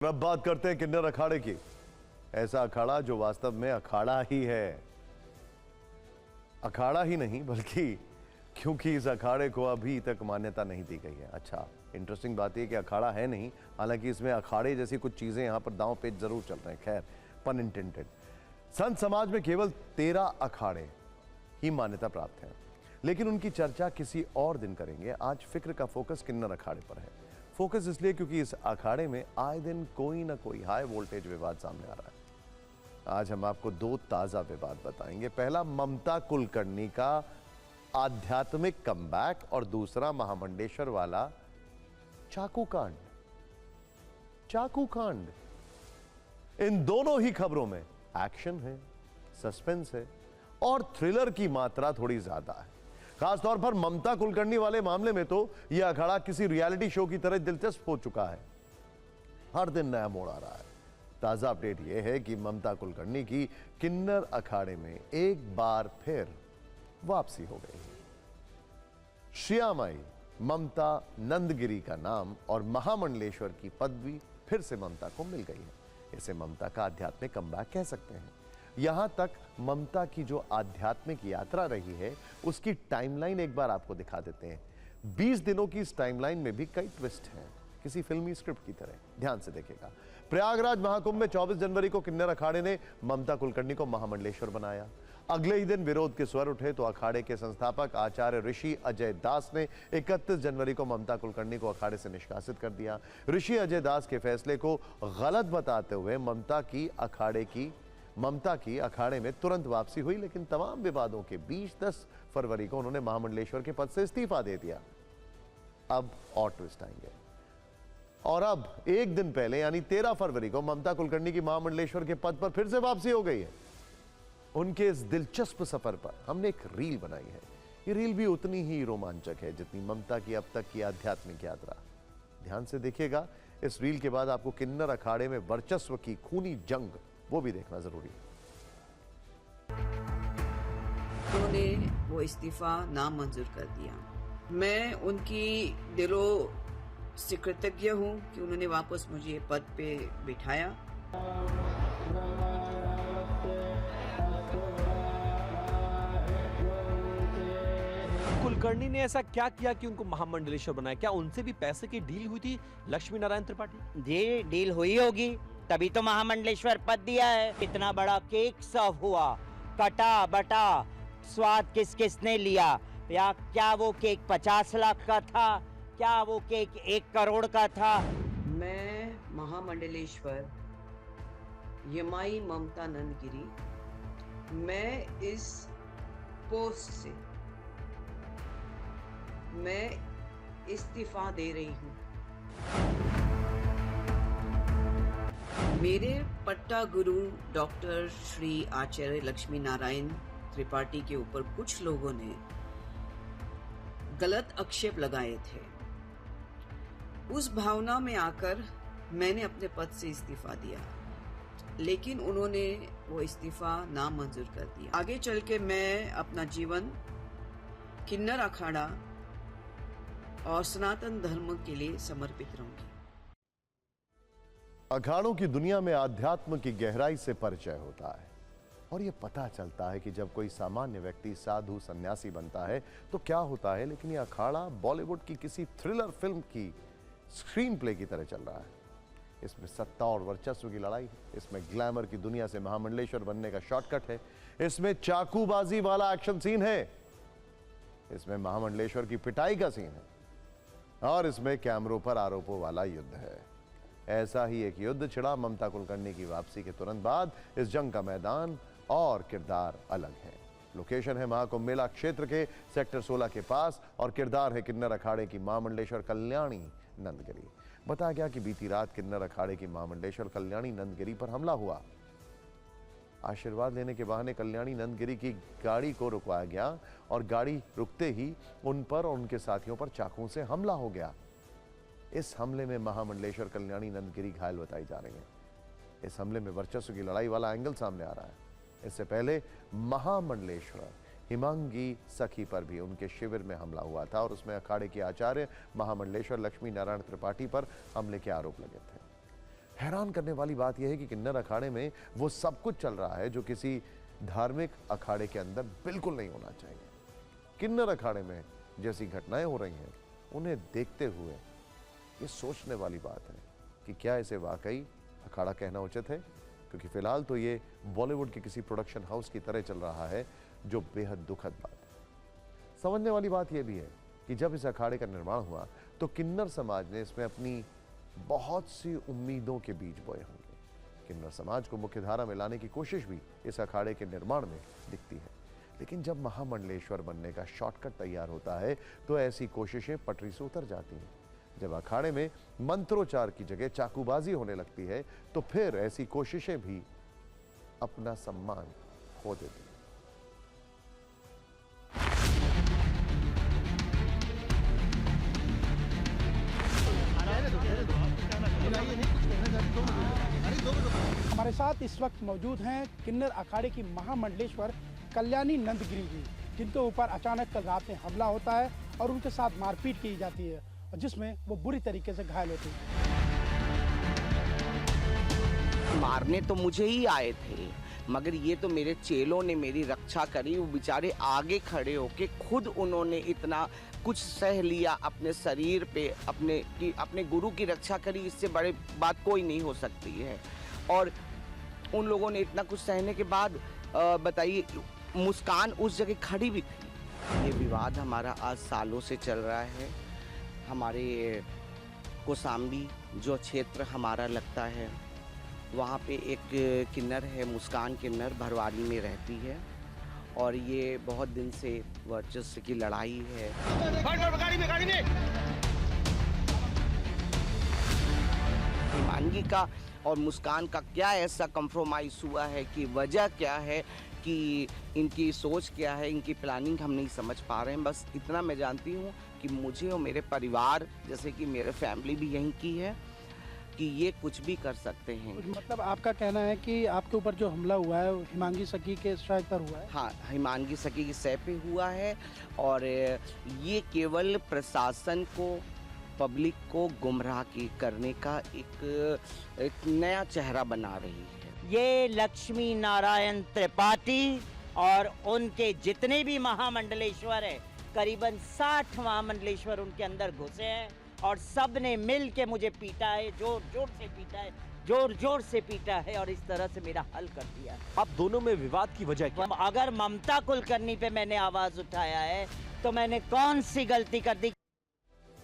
अब बात करते हैं किन्नर अखाड़े की। ऐसा अखाड़ा जो वास्तव में अखाड़ा ही है, अखाड़ा ही नहीं बल्कि क्योंकि इस अखाड़े को अभी तक मान्यता नहीं दी गई है। अच्छा, इंटरेस्टिंग बात यह कि अखाड़ा है नहीं, हालांकि इसमें अखाड़े जैसी कुछ चीजें यहां पर दांव पेच जरूर चल रहे हैं। खैर, पन इंटेंडेड। संत समाज में केवल 13 अखाड़े ही मान्यता प्राप्त हैं, लेकिन उनकी चर्चा किसी और दिन करेंगे। आज फिक्र का फोकस किन्नर अखाड़े पर है। फोकस इसलिए क्योंकि इस अखाड़े में आए दिन कोई ना कोई हाई वोल्टेज विवाद सामने आ रहा है। आज हम आपको 2 ताजा विवाद बताएंगे। पहला, ममता कुलकर्णी का आध्यात्मिक कमबैक, और दूसरा महामंडेश्वर वाला चाकू कांड। चाकू कांड, इन दोनों ही खबरों में एक्शन है, सस्पेंस है और थ्रिलर की मात्रा थोड़ी ज्यादा है। खासतौर पर ममता कुलकर्णी वाले मामले में तो यह अखाड़ा किसी रियलिटी शो की तरह दिलचस्प हो चुका है। हर दिन नया मोड़ आ रहा है। ताजा अपडेट यह है कि ममता कुलकर्णी की किन्नर अखाड़े में एक बार फिर वापसी हो गई है। श्यामाई ममता नंदगिरी का नाम और महामंडलेश्वर की पदवी फिर से ममता को मिल गई है। इसे ममता का आध्यात्मिक कमबैक कह सकते हैं। यहां तक ममता की जो आध्यात्मिक यात्रा रही है उसकी टाइमलाइन एक बार आपको दिखा देते हैं। 20 दिनों की इस टाइमलाइन में भी कई ट्विस्ट हैं, किसी फिल्मी स्क्रिप्ट की तरह। ध्यान से देखिएगा। प्रयागराज महाकुंभ में 24 जनवरी को किन्नर अखाड़े ने ममता कुलकर्णी को महामंडलेश्वर बनाया। अगले ही दिन विरोध के स्वर उठे तो अखाड़े के संस्थापक आचार्य ऋषि अजय दास ने 31 जनवरी को ममता कुलकर्णी को अखाड़े से निष्कासित कर दिया। ऋषि अजय दास के फैसले को गलत बताते हुए ममता की अखाड़े में तुरंत वापसी हुई, लेकिन तमाम विवादों के बीच 10 फरवरी को उन्होंने महामंडलेश्वर के पद से इस्तीफा दे दिया। अब और ट्विस्ट आएंगे। और अब एक दिन पहले यानी 13 फरवरी को ममता कुलकर्णी की महामंडलेश्वर के पद पर फिर से वापसी हो गई है। उनके इस दिलचस्प सफर पर हमने एक रील बनाई है। ये रील भी उतनी ही रोमांचक है जितनी ममता की अब तक की आध्यात्मिक यात्रा। ध्यान से देखिएगा। इस रील के बाद आपको किन्नर अखाड़े में वर्चस्व की खूनी जंग वो भी देखना जरूरी है। उन्होंने वो इस्तीफा नामंजूर कर दिया। मैं उनकी दिलों से कृतज्ञ हूँ कि उन्होंने वापस मुझे पद पे बिठाया। कुलकर्णी ने ऐसा क्या किया कि उनको महामंडलेश्वर बनाया? क्या उनसे भी पैसे की डील हुई थी लक्ष्मी नारायण त्रिपाठी जी, डील हुई होगी, तभी तो महामंडलेश्वर पद दिया है। इतना बड़ा केक सर्व हुआ, कटा बटा, स्वाद किस किसने लिया? या क्या वो केक 50 लाख का था? क्या वो केक 1 करोड़ का था? मैं महामंडलेश्वर यमाई ममता नंदगिरी, मैं इस पोस्ट से मैं इस्तीफा दे रही हूँ। मेरे पट्टा गुरु डॉक्टर श्री आचार्य लक्ष्मी नारायण त्रिपाठी के ऊपर कुछ लोगों ने गलत आक्षेप लगाए थे। उस भावना में आकर मैंने अपने पद से इस्तीफा दिया, लेकिन उन्होंने वो इस्तीफा नामंजूर कर दिया। आगे चल के मैं अपना जीवन किन्नर अखाड़ा और सनातन धर्म के लिए समर्पित रहूंगी। अखाड़ों की दुनिया में अध्यात्म की गहराई से परिचय होता है और यह पता चलता है कि जब कोई सामान्य व्यक्ति साधु सन्यासी बनता है तो क्या होता है। लेकिन यह अखाड़ा बॉलीवुड की किसी थ्रिलर फिल्म की स्क्रीन प्ले की तरह चल रहा है। इसमें सत्ता और वर्चस्व की लड़ाई है, इसमें ग्लैमर की दुनिया से महामंडलेश्वर बनने का शॉर्टकट है, इसमें चाकूबाजी वाला एक्शन सीन है, इसमें महामंडलेश्वर की पिटाई का सीन है और इसमें कैमरों पर आरोपों वाला युद्ध है। ऐसा ही एक युद्ध छिड़ा ममता कुलकर्णी की वापसी के तुरंत बाद। इस जंग का मैदान और किरदार अलग है। लोकेशन है महाकुंभ मेला क्षेत्र के सेक्टर 16 के पास और किरदार है किन्नर अखाड़े की महामंडलेश्वर कल्याणी नंदगिरी। बताया गया कि बीती रात किन्नर अखाड़े की महामंडलेश्वर कल्याणी नंदगिरी पर हमला हुआ। आशीर्वाद लेने के बहाने कल्याणी नंदगिरी की गाड़ी को रुकवाया गया और गाड़ी रुकते ही उन पर और उनके साथियों पर चाकुओं से हमला हो गया। इस हमले में महामंडलेश्वर कल्याणी नंदगिरी घायल बताई जा रही है। इस हमले में वर्चस्व की लड़ाई वाला एंगल सामने आ रहा है। इससे पहले महामंडलेश्वर हिमांगी सखी पर भी उनके शिविर में हमला हुआ था और उसमें अखाड़े के आचार्य महामंडलेश्वर लक्ष्मी नारायण त्रिपाठी पर हमले के आरोप लगे थे। हैरान करने वाली बात यह है कि किन्नर अखाड़े में वो सब कुछ चल रहा है जो किसी धार्मिक अखाड़े के अंदर बिल्कुल नहीं होना चाहिए। किन्नर अखाड़े में जैसी घटनाएं हो रही हैं उन्हें देखते हुए ये सोचने वाली बात है कि क्या इसे वाकई अखाड़ा कहना उचित है, क्योंकि फिलहाल तो ये बॉलीवुड के किसी प्रोडक्शन हाउस की तरह चल रहा है, जो बेहद दुखद बात है। समझने वाली बात यह भी है कि जब इस अखाड़े का निर्माण हुआ तो किन्नर समाज ने इसमें अपनी बहुत सी उम्मीदों के बीज बोए होंगे। किन्नर समाज को मुख्यधारा में लाने की कोशिश भी इस अखाड़े के निर्माण में दिखती है, लेकिन जब महामंडलेश्वर बनने का शॉर्टकट तैयार होता है तो ऐसी कोशिशें पटरी से उतर जाती हैं। जब अखाड़े में मंत्रोच्चार की जगह चाकूबाजी होने लगती है तो फिर ऐसी कोशिशें भी अपना सम्मान खो देती हैं। हमारे साथ इस वक्त मौजूद हैं किन्नर अखाड़े की महामंडलेश्वर कल्याणी नंदगिरी जी, जिनके ऊपर अचानक कल रात में हमला होता है और उनके साथ मारपीट की जाती है, और जिसमें वो बुरी तरीके से घायल होते हैं। मारने तो मुझे ही आए थे, मगर ये तो मेरे चेलों ने मेरी रक्षा करी। वो बेचारे आगे खड़े होके खुद उन्होंने इतना कुछ सह लिया अपने शरीर पे, अपने गुरु की रक्षा करी। इससे बड़े बात कोई नहीं हो सकती है। और उन लोगों ने इतना कुछ सहने के बाद बताइए, मुस्कान उस जगह खड़ी भी थी। ये विवाद हमारा आज सालों से चल रहा है। हमारे कोसाम्बी जो क्षेत्र हमारा लगता है, वहाँ पे एक किन्नर है, मुस्कान किन्नर, भरवाली में रहती है, और ये बहुत दिन से वर्चस्व की लड़ाई है। हिमांगी का और मुस्कान का क्या ऐसा कंप्रोमाइज़ हुआ है कि वजह क्या है, कि इनकी सोच क्या है, इनकी प्लानिंग हम नहीं समझ पा रहे हैं। बस इतना मैं जानती हूँ कि मुझे और मेरे परिवार, जैसे कि मेरे फैमिली भी यहीं की है, कि ये कुछ भी कर सकते हैं। मतलब आपका कहना है कि आपके ऊपर जो हमला हुआ है वो हिमांगी सखी के शय पर हुआ है? हाँ, हिमांगी सखी की शय पे हुआ है, और ये केवल प्रशासन को, पब्लिक को गुमराह करने का एक नया चेहरा बना रही है। ये लक्ष्मी नारायण त्रिपाठी और उनके जितने भी महामंडलेश्वर है, करीबन 60 महामंडलेश्वर उनके अंदर घुसे हैं, और सब ने मिल के मुझे पीटा है, जोर जोर से पीटा है, जोर जोर से पीटा है, और इस तरह से मेरा हल कर दिया। अब दोनों में विवाद की वजह क्या? अगर ममता कुलकर्णी पे मैंने आवाज उठाया है तो मैंने कौन सी गलती कर दी?